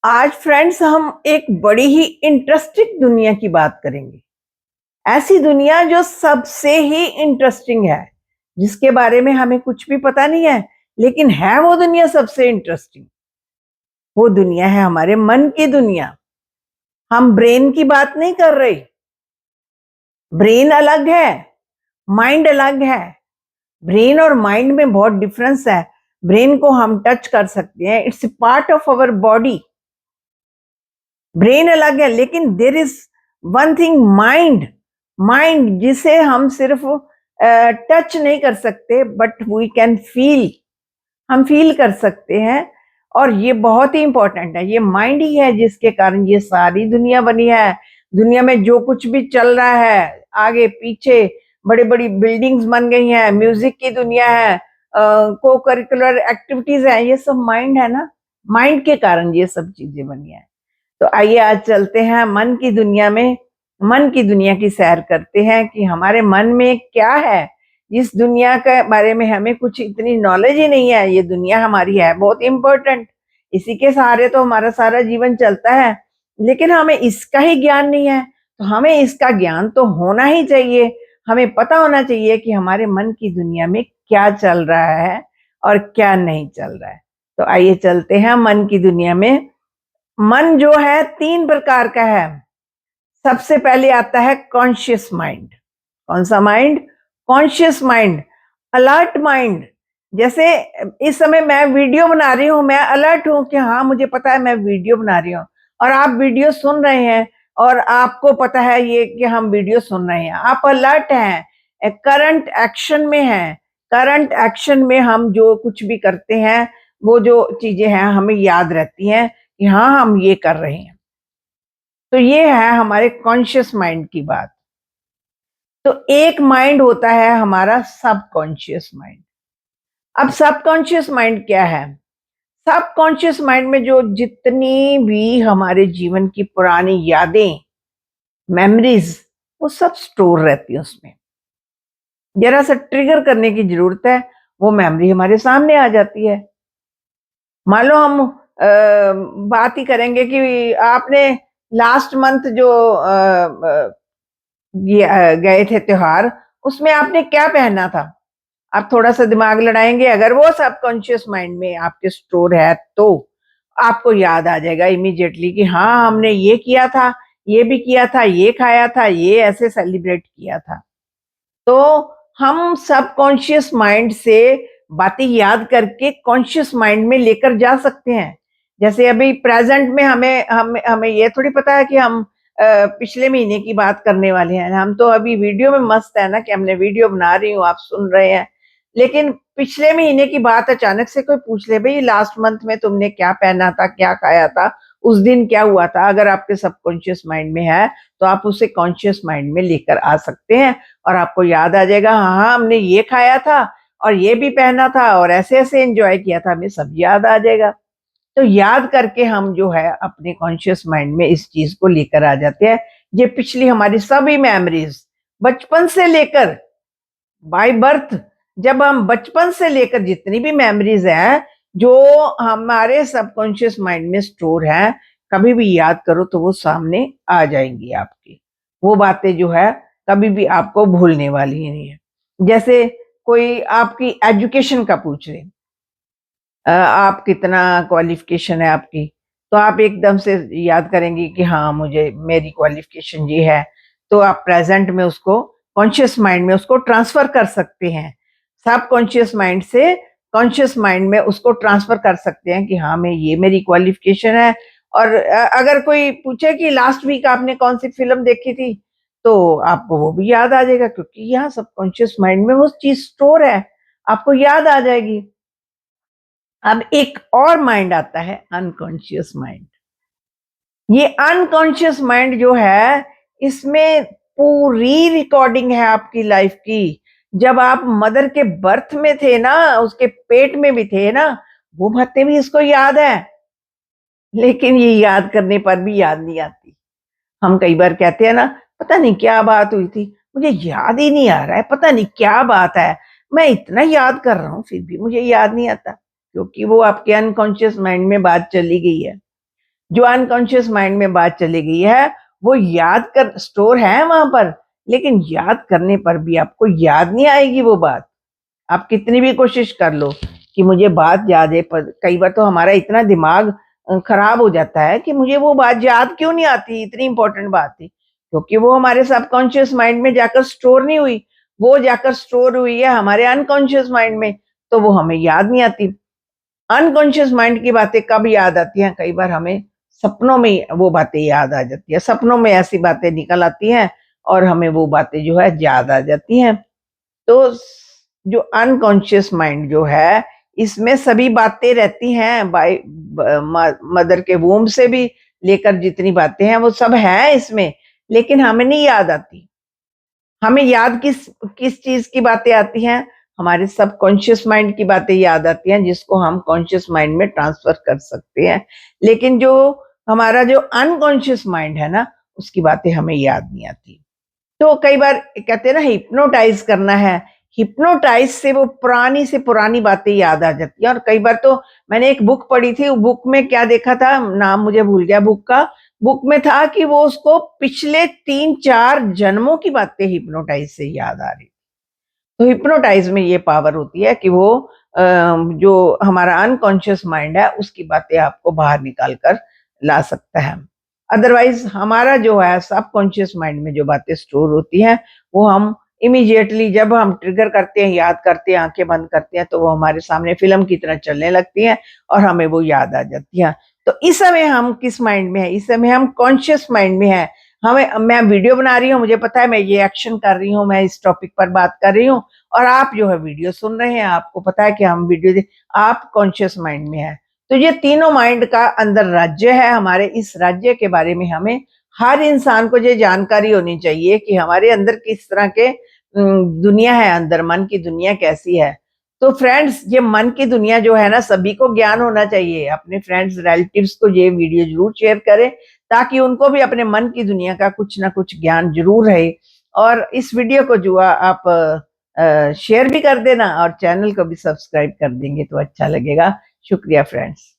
आज फ्रेंड्स हम एक बड़ी ही इंटरेस्टिंग दुनिया की बात करेंगे। ऐसी दुनिया जो सबसे ही इंटरेस्टिंग है, जिसके बारे में हमें कुछ भी पता नहीं है, लेकिन है वो दुनिया सबसे इंटरेस्टिंग। वो दुनिया है हमारे मन की दुनिया। हम ब्रेन की बात नहीं कर रहे। ब्रेन अलग है, माइंड अलग है। ब्रेन और माइंड में बहुत डिफरेंस है। ब्रेन को हम टच कर सकते हैं, it's part of our body. Brain अलग है, लेकिन there is one thing, mind. Mind जिसे हम सिर्फ टच नहीं कर सकते, बट वी कैन फील। हम फील कर सकते हैं। और ये बहुत ही इंपॉर्टेंट है। ये माइंड ही है जिसके कारण ये सारी दुनिया बनी है। दुनिया में जो कुछ भी चल रहा है, आगे पीछे बड़ी बड़ी बिल्डिंग्स बन गई हैं, म्यूजिक की दुनिया है, को करिकुलर एक्टिविटीज है, ये सब माइंड है ना। माइंड के कारण ये सब चीजें बनी है। तो आइए आज चलते हैं मन की दुनिया में। मन की दुनिया की सैर करते हैं कि हमारे मन में क्या है। इस दुनिया के बारे में हमें कुछ इतनी नॉलेज ही नहीं है। ये दुनिया हमारी है बहुत इंपॉर्टेंट। इसी के सहारे तो हमारा सारा जीवन चलता है, लेकिन हमें इसका ही ज्ञान नहीं है। तो हमें इसका ज्ञान तो होना ही चाहिए। हमें पता होना चाहिए कि हमारे मन की दुनिया में क्या चल रहा है और क्या नहीं चल रहा है। तो आइए चलते हैं मन की दुनिया में। मन जो है 3 प्रकार का है। सबसे पहले आता है कॉन्शियस माइंड। कौन सा mind? Conscious mind, alert mind. जैसे इस समय मैं वीडियो बना रही हूँ, मैं अलर्ट हूँ कि हाँ मुझे पता है मैं वीडियो बना रही हूँ, और आप वीडियो सुन रहे हैं और आपको पता है ये कि हम वीडियो सुन रहे हैं। आप अलर्ट हैं, करंट एक्शन में हैं। करंट एक्शन में हम जो कुछ भी करते हैं, वो जो चीजें हैं हमें याद रहती हैं कि हाँ हम ये कर रहे हैं। तो ये है हमारे कॉन्शियस माइंड की बात। तो एक माइंड होता है हमारा सबकॉन्शियस माइंड। अब सबकॉन्शियस माइंड क्या है? सबकॉन्शियस माइंड में जो जितनी भी हमारे जीवन की पुरानी यादें, मेमोरीज, वो सब स्टोर रहती है उसमें। जरा सा ट्रिगर करने की जरूरत है, वो मेमोरी हमारे सामने आ जाती है। मान लो हम बात ही करेंगे कि आपने लास्ट मंथ जो गए थे त्योहार, उसमें आपने क्या पहना था? आप थोड़ा सा दिमाग लड़ाएंगे, अगर वो सबकॉन्शियस माइंड में आपके स्टोर है तो आपको याद आ जाएगा इमीडिएटली कि हाँ हमने ये किया था, ये भी किया था, ये खाया था, ये ऐसे सेलिब्रेट किया था। तो हम सबकॉन्शियस माइंड से बातें याद करके कॉन्शियस माइंड में लेकर जा सकते हैं। जैसे अभी प्रेजेंट में हमें हमें हमें ये थोड़ी पता है कि हम पिछले महीने की बात करने वाले हैं। हम तो अभी वीडियो में मस्त है ना कि हमने वीडियो बना रही हूँ, आप सुन रहे हैं। लेकिन पिछले महीने की बात अचानक से कोई पूछ ले, भाई लास्ट मंथ में तुमने क्या पहना था, क्या खाया था, उस दिन क्या हुआ था, अगर आपके सबकॉन्शियस माइंड में है तो आप उसे कॉन्शियस माइंड में लेकर आ सकते हैं। और आपको याद आ जाएगा, हाँ हाँ हमने ये खाया था और ये भी पहना था और ऐसे ऐसे एंजॉय किया था, हमें सब याद आ जाएगा। तो याद करके हम जो है अपने कॉन्शियस माइंड में इस चीज को लेकर आ जाते हैं। ये पिछली हमारी सभी मेमोरीज, बचपन से लेकर बाय बर्थ, जब हम बचपन से लेकर जितनी भी मेमोरीज हैं जो हमारे सबकॉन्शियस माइंड में स्टोर है, कभी भी याद करो तो वो सामने आ जाएंगी आपकी। वो बातें जो है कभी भी आपको भूलने वाली ही नहीं है। जैसे कोई आपकी एजुकेशन का पूछ रहे, आप कितना क्वालिफिकेशन है आपकी, तो आप एकदम से याद करेंगे कि हाँ मुझे मेरी क्वालिफिकेशन ये है। तो आप प्रेजेंट में उसको कॉन्शियस माइंड में उसको ट्रांसफर कर सकते हैं। सब कॉन्शियस माइंड से कॉन्शियस माइंड में उसको ट्रांसफर कर सकते हैं कि हाँ मैं ये मेरी क्वालिफिकेशन है। और अगर कोई पूछे कि लास्ट वीक आपने कौन सी फिल्म देखी थी, तो आपको वो भी याद आ जाएगा, क्योंकि यहाँ सबकॉन्शियस माइंड में वो चीज स्टोर है, आपको याद आ जाएगी। अब एक और माइंड आता है अनकॉन्शियस माइंड। ये अनकॉन्शियस माइंड जो है, इसमें पूरी रिकॉर्डिंग है आपकी लाइफ की। जब आप मदर के बर्थ में थे ना, उसके पेट में भी थे ना, वो बातें भी इसको याद है। लेकिन ये याद करने पर भी याद नहीं आती। हम कई बार कहते हैं ना, पता नहीं क्या बात हुई थी, मुझे याद ही नहीं आ रहा है, पता नहीं क्या बात है, मैं इतना याद कर रहा हूँ फिर भी मुझे याद नहीं आता, क्योंकि वो आपके अनकॉन्शियस माइंड में बात चली गई है। जो अनकॉन्शियस माइंड में बात चली गई है वो याद कर स्टोर है वहां पर, लेकिन याद करने पर भी आपको याद नहीं आएगी वो बात। आप कितनी भी कोशिश कर लो कि मुझे बात याद है, पर कई बार तो हमारा इतना दिमाग खराब हो जाता है कि मुझे वो बात याद क्यों नहीं आती, इतनी इंपॉर्टेंट बात थी, क्योंकि वो हमारे सबकॉन्शियस माइंड में जाकर स्टोर नहीं हुई, वो जाकर स्टोर हुई है हमारे अनकॉन्शियस माइंड में, तो वो हमें याद नहीं आती। अनकॉन्शियस माइंड की बातें कब याद आती हैं? कई बार हमें सपनों में वो बातें याद आ जाती है, सपनों में ऐसी बातें निकल आती हैं और हमें वो बातें जो है याद आ जाती हैं। तो जो अनकॉन्शियस माइंड जो है इसमें सभी बातें रहती हैं, बाय मदर के वूम से भी लेकर जितनी बातें हैं वो सब है इसमें, लेकिन हमें नहीं याद आती। हमें याद किस किस चीज की बातें आती हैं? हमारे सबकॉन्शियस माइंड की बातें याद आती हैं, जिसको हम कॉन्शियस माइंड में ट्रांसफर कर सकते हैं। लेकिन जो हमारा जो अनकॉन्शियस माइंड है ना, उसकी बातें हमें याद नहीं आती। तो कई बार कहते हैं ना हिप्नोटाइज करना है, हिप्नोटाइज से वो पुरानी से पुरानी बातें याद आ जाती हैं। और कई बार तो मैंने एक बुक पढ़ी थी, बुक में क्या देखा था, नाम मुझे भूल गया बुक का। बुक में था कि वो उसको पिछले 3-4 जन्मों की बातें हिप्नोटाइज से याद आ रही। तो हिप्नोटाइज में ये पावर होती है कि वो जो हमारा अनकॉन्शियस माइंड है उसकी बातें आपको बाहर निकाल कर ला सकता है। अदरवाइज हमारा जो है सबकॉन्शियस माइंड में जो बातें स्टोर होती हैं वो हम इमीडिएटली जब हम ट्रिगर करते हैं, याद करते हैं, आंखें बंद करते हैं, तो वो हमारे सामने फिल्म की तरह चलने लगती हैं और हमें वो याद आ जाती हैं। तो इस समय हम किस माइंड में है? इस समय हम कॉन्शियस माइंड में है। हमें मैं वीडियो बना रही हूँ, मुझे पता है मैं ये एक्शन कर रही हूँ, मैं इस टॉपिक पर बात कर रही हूँ, और आप जो है वीडियो सुन रहे हैं, आपको पता है कि हम वीडियो आप कॉन्शियस माइंड में है। तो ये तीनों माइंड का अंदर राज्य है हमारे, इस राज्य के बारे में हमें हर इंसान को ये जानकारी होनी चाहिए कि हमारे अंदर किस तरह के दुनिया है, अंदर मन की दुनिया कैसी है। तो फ्रेंड्स, ये मन की दुनिया जो है ना, सभी को ज्ञान होना चाहिए। अपने फ्रेंड्स रिलेटिव्स को ये वीडियो जरूर शेयर करें ताकि उनको भी अपने मन की दुनिया का कुछ ना कुछ ज्ञान जरूर रहे। और इस वीडियो को जो आप शेयर भी कर देना और चैनल को भी सब्सक्राइब कर देंगे तो अच्छा लगेगा। शुक्रिया फ्रेंड्स।